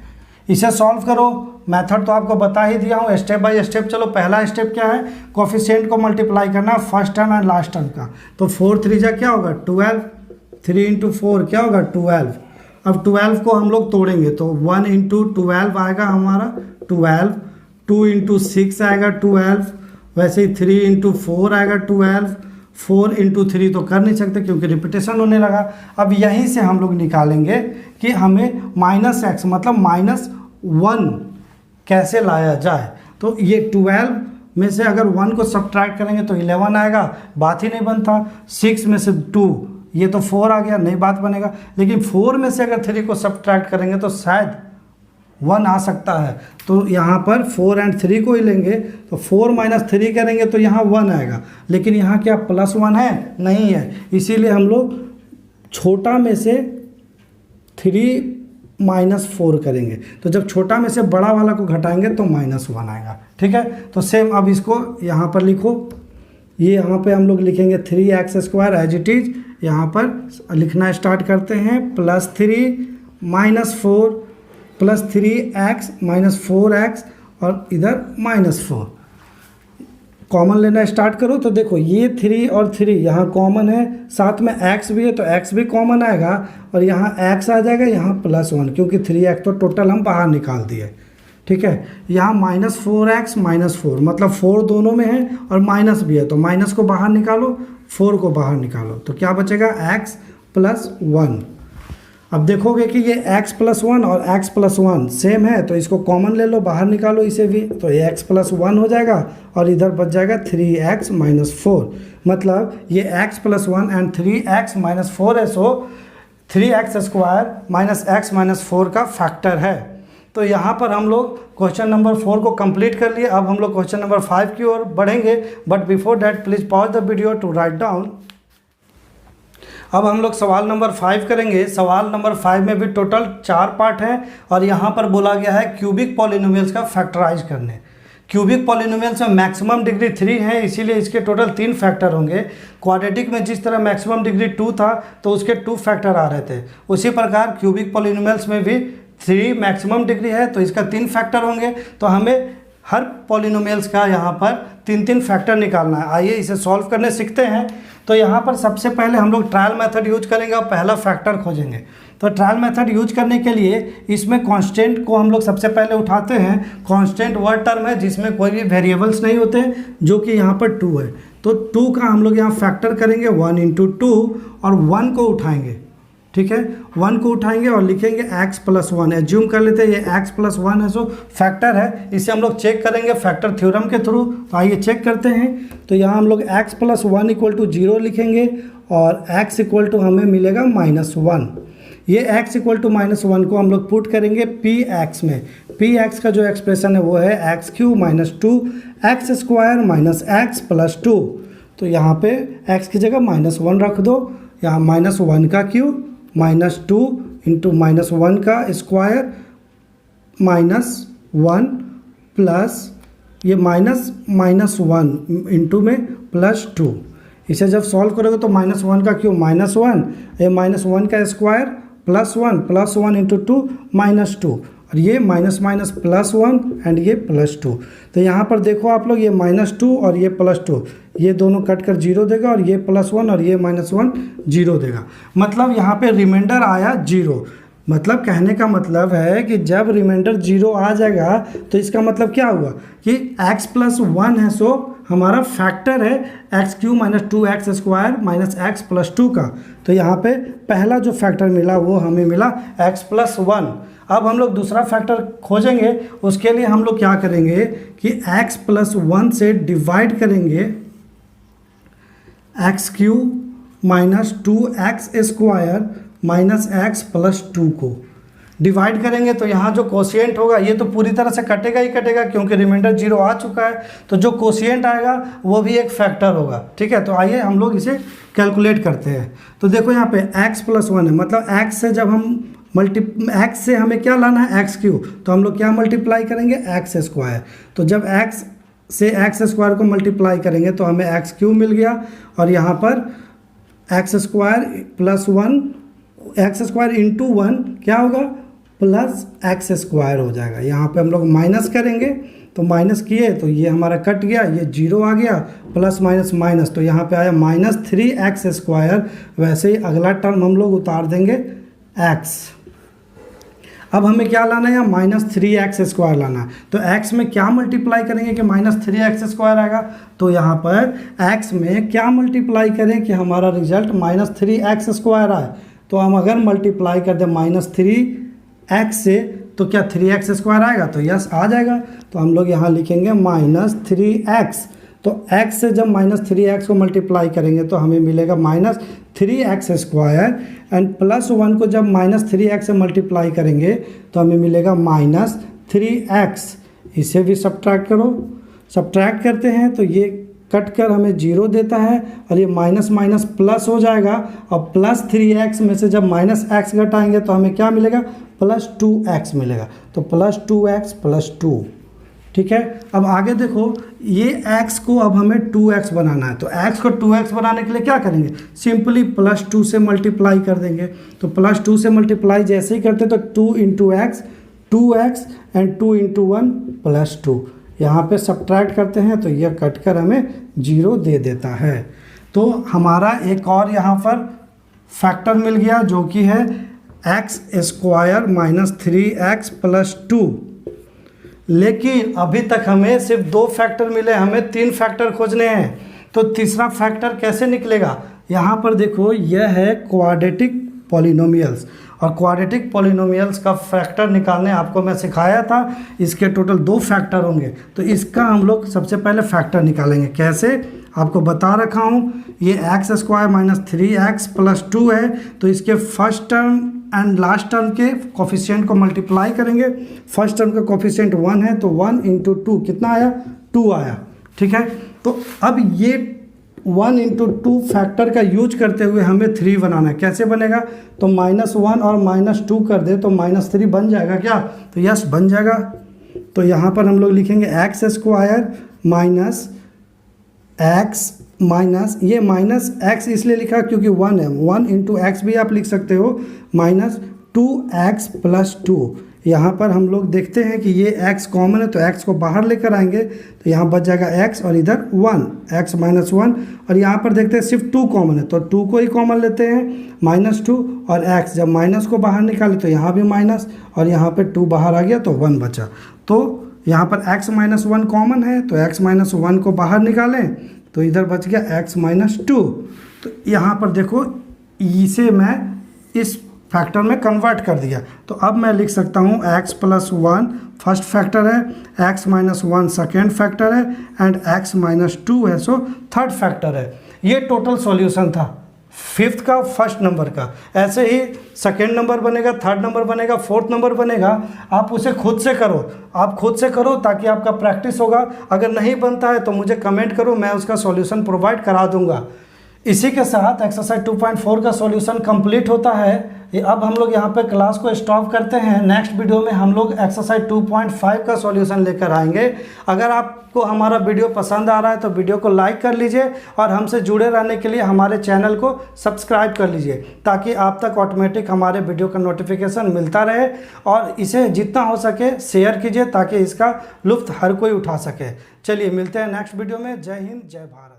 इसे सॉल्व करो। मेथड तो आपको बता ही दिया हूँ, स्टेप बाय स्टेप। चलो पहला स्टेप क्या है? कोफिशिएंट को मल्टीप्लाई करना first term and last term का। तो 4 3 जा क्या होगा? 12, 3 × 4 क्या होगा? 12। अब 12 को हम लोग तोड़ेंगे तो 1 × 12 आएगा हमारा 12, 2 × 6 आएगा 12, वैसे ही 3 इंटू 4 आएगा 12, 4 इंटू 3 तो कर नहीं सकते क्योंकि रिपीटेशन होने लगा। अब यहीं से हम लोग निकालेंगे कि हमें -x मतलब -1 कैसे लाया जाए। तो ये 12 में से अगर 1 को सब्ट्रैक्ट करेंगे तो 11 आएगा, बात ही नहीं बनता। 6 में से 2, ये तो 4 आ गया, नहीं बात बनेगा। लेकिन 4 में से अगर 3 को सब्ट्रैक्ट करेंगे तो शायद 1 आ सकता है। तो यहाँ पर 4 और 3 को ही लेंगे, तो 4 - 3 करेंगे तो यहाँ 1 आएगा। लेकिन यहाँ क्या +1 है? नहीं है। इसीलिए हम लोग छोटा में से 3 - 4 करेंगे। तो जब छोटा में से बड़ा वाला को घटाएंगे तो -1 आएगा। ठीक है, तो सेम अब इसको यहाँ पर लिखो। ये यहाँ पे हम लोग लिखेंगे 3x² एज इट इज। यहाँ पर लिखना स्टार्ट करते हैं, +3 - 4 +3x - 4x और इधर -4 कॉमन लेना स्टार्ट करो। तो देखो ये 3 और 3 यहाँ कॉमन है, साथ में x भी है तो x भी कॉमन आएगा और यहाँ x आ जाएगा, यहाँ +1 क्योंकि 3x तो टोटल हम बाहर निकाल दिए। ठीक है, यहाँ -4x - 4 मतलब 4 दोनों में है और माइनस भी है, तो माइनस को बाहर निकालो, 4 को बाहर निकालो, तो क्या बचेगा? x + 1। अब देखोगे कि ये x + 1 और x + 1 सेम है, तो इसको कॉमन ले लो, बाहर निकालो इसे भी, तो ये x + 1 हो जाएगा और इधर बच जाएगा 3x - 4। मतलब ये x + 1 एंड 3x - 4 है, सो 3x² - x - 4 का फैक्टर है। तो यहाँ पर हम लोग क्वेश्चन नंबर 4 को कंप्लीट कर लिए। अब हम लोग क्वेश्चन नंबर 5 की ओर बढ़ेंगे, but before that please pause the video to write down. अब हम लोग सवाल नंबर 5 करेंगे। सवाल नंबर 5 में भी टोटल 4 पार्ट हैं और यहाँ पर बोला गया है क्यूबिक पॉलिनोमियल्स का फैक्टराइज करने। क्यूबिक पॉलिनोमियल्स में मैक्सिमम डिग्री 3 है, इसीलिए इसके टोटल 3 फैक्टर होंगे। क्वाड्रेटिक में जिस तरह मैक्सिमम डिग्री 2 था तो उसके 2 फैक्टर आ रहे थे, उसी प्रकार क्यूबिक पॉलिनोमियल्स में भी 3 मैक्सिमम डिग्री है तो इसका 3 फैक्टर होंगे। तो हमें हर पॉलिनोमियल्स का यहाँ पर 3 फैक्टर निकालना है। आइए इसे सॉल्व करने सीखते हैं। तो यहाँ पर सबसे पहले हम लोग ट्रायल मेथड यूज करेंगे और पहला फैक्टर खोजेंगे। तो ट्रायल मेथड यूज करने के लिए इसमें कांस्टेंट को हम लोग सबसे पहले उठाते हैं। कांस्टेंट वह टर्म है जिसमें कोई भी वेरिएबल्स नहीं होते, जो कि यहाँ पर 2 है। तो 2 का हम लोग यहाँ फैक्टर करेंगे 1 × 2 और 1 को उठाएंगे। ठीक है, 1 को उठाएंगे और लिखेंगे x + 1। एज्यूम कर लेते हैं ये x + 1 है, सो फैक्टर है। इसे हम लोग चेक करेंगे फैक्टर थ्योरम के थ्रू। तो आइए चेक करते हैं। तो यहाँ हम लोग x + 1 = 0 लिखेंगे और x = हमें मिलेगा -1। ये x = -1 को हम लोग पुट करेंगे px में। px का जो एक्सप्रेशन है वो है x³ - 2x² - x + 2। तो यहाँ पे x की जगह -1 रख दो, यहाँ -1 का क्यूब -2 × -1 का स्क्वायर -1 प्लस ये -1 इंटू में +2। इसे जब सॉल्व करोगे तो -1 का क्यूब -1, ये -1 का स्क्वायर +1 × 2 -2 और ये +1 एंड ये +2। तो यहाँ पर देखो आप लोग, ये -2 और ये +2 ये दोनों कट कर 0 देगा और ये +1 और ये -1 0 देगा। मतलब यहाँ पे रिमाइंडर आया 0। मतलब कहने का मतलब है कि जब रिमाइंडर 0 आ जाएगा तो इसका मतलब क्या हुआ कि x + 1 है, सो हमारा फैक्टर है x³ - 2x² - x + 2 का। तो यहाँ पे पहला जो फैक्टर मिला वो हमें मिला x + 1। अब हम लोग दूसरा फैक्टर खोजेंगे। उसके लिए हम लोग क्या करेंगे कि x + 1 से डिवाइड करेंगे x³ - 2x² - x + 2 को डिवाइड करेंगे। तो यहाँ जो कोशिएंट होगा ये तो पूरी तरह से कटेगा ही कटेगा क्योंकि रिमाइंडर 0 आ चुका है। तो जो कोशिएंट आएगा वो भी एक फैक्टर होगा। ठीक है, तो आइए हम लोग इसे कैलकुलेट करते हैं। तो देखो यहाँ पे x + 1 है, मतलब x से जब हम x से हमें क्या लाना है x³, तो हम लोग क्या मल्टीप्लाई करेंगे x²। तो जब x से x² को मल्टीप्लाई करेंगे तो हमें x³ मिल गया और यहाँ पर x² + 1 x² × 1 क्या होगा +x² हो जाएगा। यहाँ पे हम लोग माइनस करेंगे, तो माइनस किए तो ये हमारा कट गया, ये 0 आ गया, प्लस माइनस माइनस, तो यहाँ पे आया -3x²। वैसे ही अगला टर्म हम लोग उतार देंगे x। अब हमें क्या लाना है, यहाँ -3x² लाना है। तो x में क्या मल्टीप्लाई करेंगे कि -3x² आएगा, तो यहाँ पर x में क्या मल्टीप्लाई करें कि हमारा रिजल्ट -3x² आए। तो हम अगर मल्टीप्लाई कर दें -3x से तो क्या 3x² आएगा, तो यस आ जाएगा। तो हम लोग यहाँ लिखेंगे -3x। तो x से जब -3x को मल्टीप्लाई करेंगे तो हमें मिलेगा -3x² एंड +1 को जब -3x से मल्टीप्लाई करेंगे तो हमें मिलेगा -3x। इसे भी सब्ट्रैक्ट करो, सब्ट्रैक्ट करते हैं तो ये कट कर हमें 0 देता है और ये माइनस माइनस प्लस हो जाएगा। और +3x में से जब -x घटाएंगे तो हमें क्या मिलेगा, +2x मिलेगा। तो +2x +2, ठीक है। अब आगे देखो, ये x को अब हमें 2x बनाना है। तो x को 2x बनाने के लिए क्या करेंगे, सिंपली +2 से मल्टीप्लाई कर देंगे। तो +2 से मल्टीप्लाई जैसे ही करते तो 2 × x 2x एंड 2 × 1 +2। यहाँ पे सब्ट्रैक्ट करते हैं तो यह कट कर हमें 0 दे देता है। तो हमारा एक और यहाँ पर फैक्टर मिल गया जो कि है x² -3x +2। लेकिन अभी तक हमें सिर्फ 2 फैक्टर मिले, हमें 3 फैक्टर खोजने हैं। तो तीसरा फैक्टर कैसे निकलेगा, यहाँ पर देखो यह है क्वाड्रेटिक पॉलिनोमियल्स। और क्वाड्रेटिक पॉलिनोमियल्स का फैक्टर निकालने आपको मैं सिखाया था। इसके टोटल 2 फैक्टर होंगे। तो इसका हम लोग सबसे पहले फैक्टर निकालेंगे। कैसे, आपको बता रखा हूँ। ये x² -3x +2 है। तो इसके first term and last term के कोफिशिएंट को मल्टीप्लाई करेंगे। फर्स्ट टर्म का कोफिशिएंट 1 है तो 1 × 2 कितना आया, 2 आया, ठीक है। तो अब ये 1 × 2 फैक्टर का यूज करते हुए हमें 3 बनाना है। कैसे बनेगा, तो -1 और -2 कर दे तो -3 बन जाएगा क्या, तो यस बन जाएगा। तो यहाँ पर हम लोग लिखेंगे x² माइनस x माइनस ये -x इसलिए लिखा क्योंकि 1 है, 1 × x भी आप लिख सकते हो, -2x +2। यहाँ पर हम लोग देखते हैं कि ये x कॉमन है तो x को बाहर लेकर आएंगे तो यहाँ बच जाएगा x और इधर 1, x -1। और यहाँ पर देखते हैं सिर्फ 2 कॉमन है तो 2 को ही कॉमन लेते हैं, -2 और x। जब माइनस को बाहर निकाले तो यहाँ भी माइनस और यहाँ पे 2 बाहर आ गया तो 1 बचा। तो यहाँ पर x -1 कॉमन है तो x -1 को बाहर निकालें तो इधर बच गया x -2। तो यहाँ पर देखो इसे मैं इस फैक्टर में कन्वर्ट कर दिया। तो अब मैं लिख सकता हूँ x +1 फर्स्ट फैक्टर है, x -1 सेकेंड फैक्टर है एंड x -2 है सो थर्ड फैक्टर है। ये टोटल सॉल्यूशन था 5th का फर्स्ट नंबर का। ऐसे ही सेकेंड नंबर बनेगा, थर्ड नंबर बनेगा, फोर्थ नंबर बनेगा। आप उसे खुद से करो, आप खुद से करो ताकि आपका प्रैक्टिस होगा। अगर नहीं बनता है तो मुझे कमेंट करो, मैं उसका सॉल्यूशन प्रोवाइड करा दूंगा। इसी के साथ एक्सरसाइज 2.4 का सॉल्यूशन कंप्लीट होता है। अब हम लोग यहाँ पे क्लास को स्टॉप करते हैं। नेक्स्ट वीडियो में हम लोग एक्सरसाइज 2.5 का सॉल्यूशन लेकर आएंगे। अगर आपको हमारा वीडियो पसंद आ रहा है तो वीडियो को लाइक कर लीजिए और हमसे जुड़े रहने के लिए हमारे चैनल को सब्सक्राइब कर लीजिए ताकि आप तक ऑटोमेटिक हमारे वीडियो का नोटिफिकेशन मिलता रहे। और इसे जितना हो सके शेयर कीजिए ताकि इसका लुत्फ़ हर कोई उठा सके। चलिए मिलते हैं नेक्स्ट वीडियो में। जय हिंद, जय भारत।